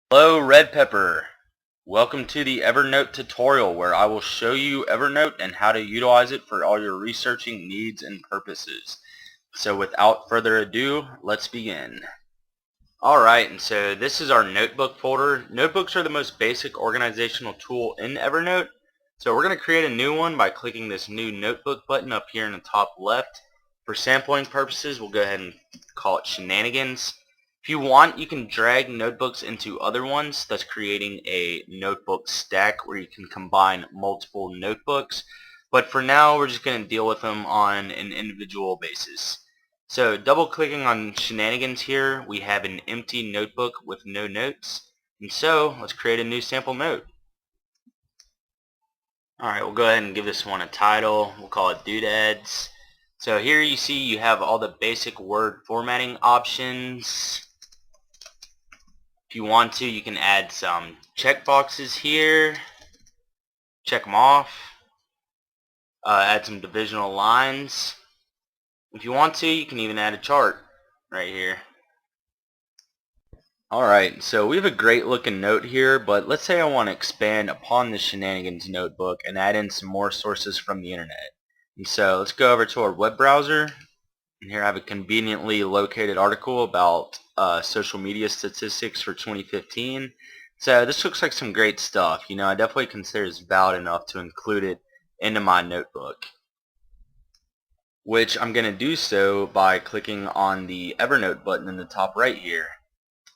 Hello, redpepper. Welcome to the Evernote tutorial where I will show you Evernote and how to utilize it for all your researching needs and purposes. So without further ado, let's begin. Alright, and so this is our notebook folder. Notebooks are the most basic organizational tool in Evernote. So we're going to create a new one by clicking this new notebook button up here in the top left. For sampling purposes, we'll go ahead and call it Shenanigans. If you want, you can drag notebooks into other ones, thus creating a notebook stack where you can combine multiple notebooks. But for now, we're just going to deal with them on an individual basis. So double clicking on Shenanigans here, we have an empty notebook with no notes. And so let's create a new sample note. Alright, we'll go ahead and give this one a title. We'll call it Doodads. So here you see you have all the basic word formatting options. If you want to, you can add some checkboxes here. Check them off. Add some divisional lines. If you want to, you can even add a chart right here. Alright, so we have a great looking note here, but let's say I want to expand upon the Shenanigans notebook and add in some more sources from the internet. And so let's go over to our web browser, and here I have a conveniently located article about social media statistics for 2015. So this looks like some great stuff. You know, I definitely consider it's valid enough to include it into my notebook, which I'm going to do so by clicking on the Evernote button in the top right here.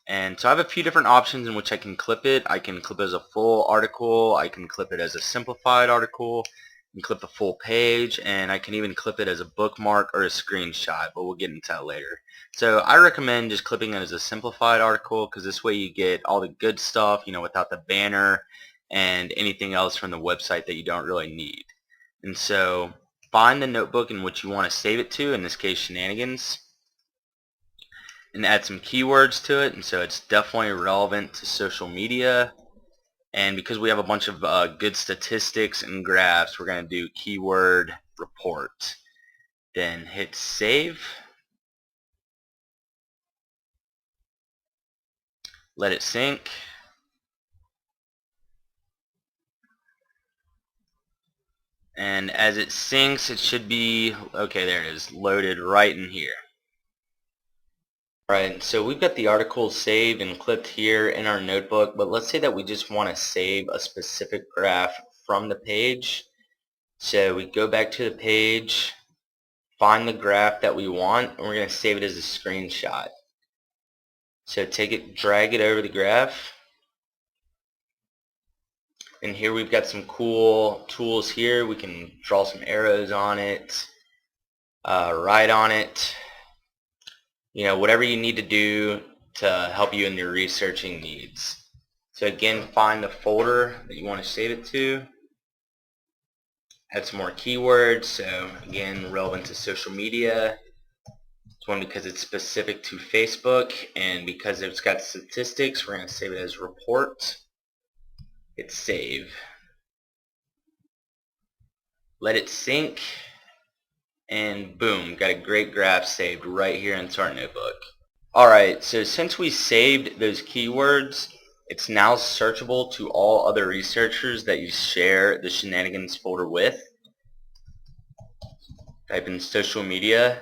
And so I have a few different options in which I can clip it. I can clip it as a full article, I can clip it as a simplified article, I can clip a full page, and I can even clip it as a bookmark or a screenshot, but we'll get into that later. So I recommend just clipping it as a simplified article because this way you get all the good stuff, you know, without the banner and anything else from the website that you don't really need. And so find the notebook in which you want to save it to, in this case Shenanigans, and add some keywords to it. And so it's definitely relevant to social media, and because we have a bunch of good statistics and graphs, we're going to do keyword report. Then hit save. Let it sync. And as it syncs, it should be, okay, there it is, loaded right in here. Alright, so we've got the article saved and clipped here in our notebook, but let's say that we just want to save a specific graph from the page. So we go back to the page, find the graph that we want, and we're going to save it as a screenshot. So take it, drag it over the graph, and here we've got some cool tools here. We can draw some arrows on it, write on it, you know, whatever you need to do to help you in your researching needs. So again, find the folder that you want to save it to. Add some more keywords. So again, relevant to social media. It's one because it's specific to Facebook, and because it's got statistics, we're going to save it as report. Hit save. Let it sync, and boom, got a great graph saved right here into our notebook. Alright, so since we saved those keywords, it's now searchable to all other researchers that you share the Shenanigans folder with. Type in social media.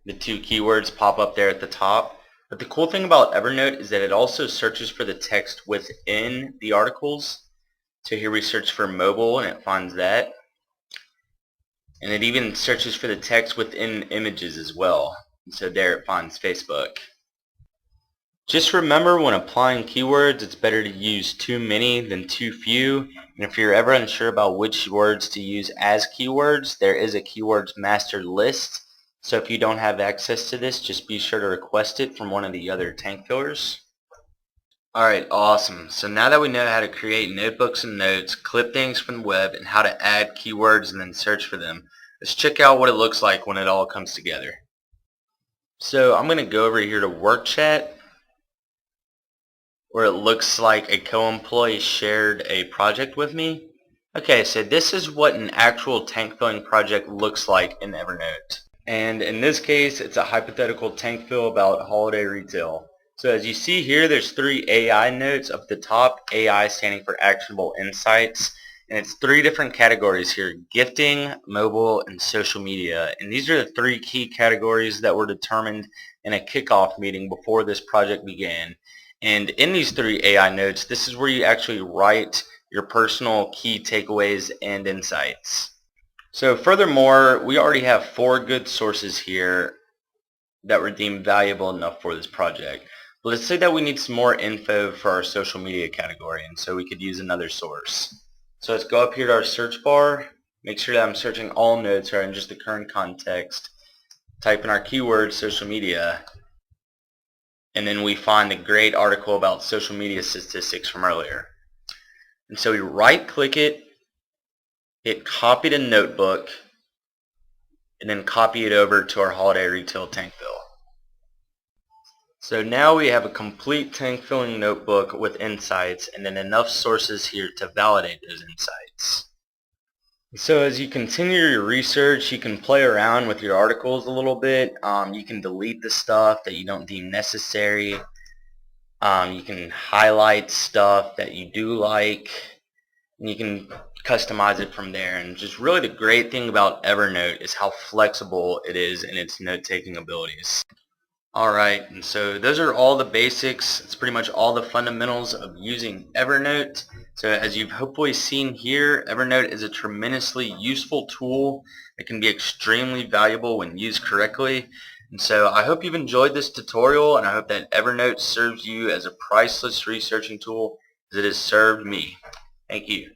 The two keywords pop up there at the top. But the cool thing about Evernote is that it also searches for the text within the articles. So here we search for mobile and it finds that. And it even searches for the text within images as well. And so there it finds Facebook. Just remember, when applying keywords, it's better to use too many than too few. And if you're ever unsure about which words to use as keywords, there is a keywords master list. So if you don't have access to this, just be sure to request it from one of the other tank fillers. Alright, awesome. So now that we know how to create notebooks and notes, clip things from the web, and how to add keywords and then search for them, let's check out what it looks like when it all comes together. So I'm going to go over here to Work Chat, where it looks like a co-employee shared a project with me. Okay, so this is what an actual tank filling project looks like in Evernote. And in this case, it's a hypothetical tank fill about holiday retail. So as you see here, there's 3 AI notes up the top, AI standing for Actionable Insights. And it's 3 different categories here: gifting, mobile, and social media. And these are the 3 key categories that were determined in a kickoff meeting before this project began. And in these 3 AI notes, this is where you actually write your personal key takeaways and insights. So furthermore, we already have 4 good sources here that were deemed valuable enough for this project. But let's say that we need some more info for our social media category, and so we could use another source. So let's go up here to our search bar, make sure that I'm searching all notes or in just the current context, type in our keyword social media, and then we find the great article about social media statistics from earlier. And so we right click it, hit copy to notebook, and then copy it over to our holiday retail tank fill. So now we have a complete tank filling notebook with insights and then enough sources here to validate those insights. So as you continue your research, you can play around with your articles a little bit. You can delete the stuff that you don't deem necessary. You can highlight stuff that you do like, and you can customize it from there. And just really the great thing about Evernote is how flexible it is in its note-taking abilities. Alright, and so those are all the basics. It's pretty much all the fundamentals of using Evernote. So as you've hopefully seen here, Evernote is a tremendously useful tool that can be extremely valuable when used correctly. And so I hope you've enjoyed this tutorial, and I hope that Evernote serves you as a priceless researching tool as it has served me. Thank you.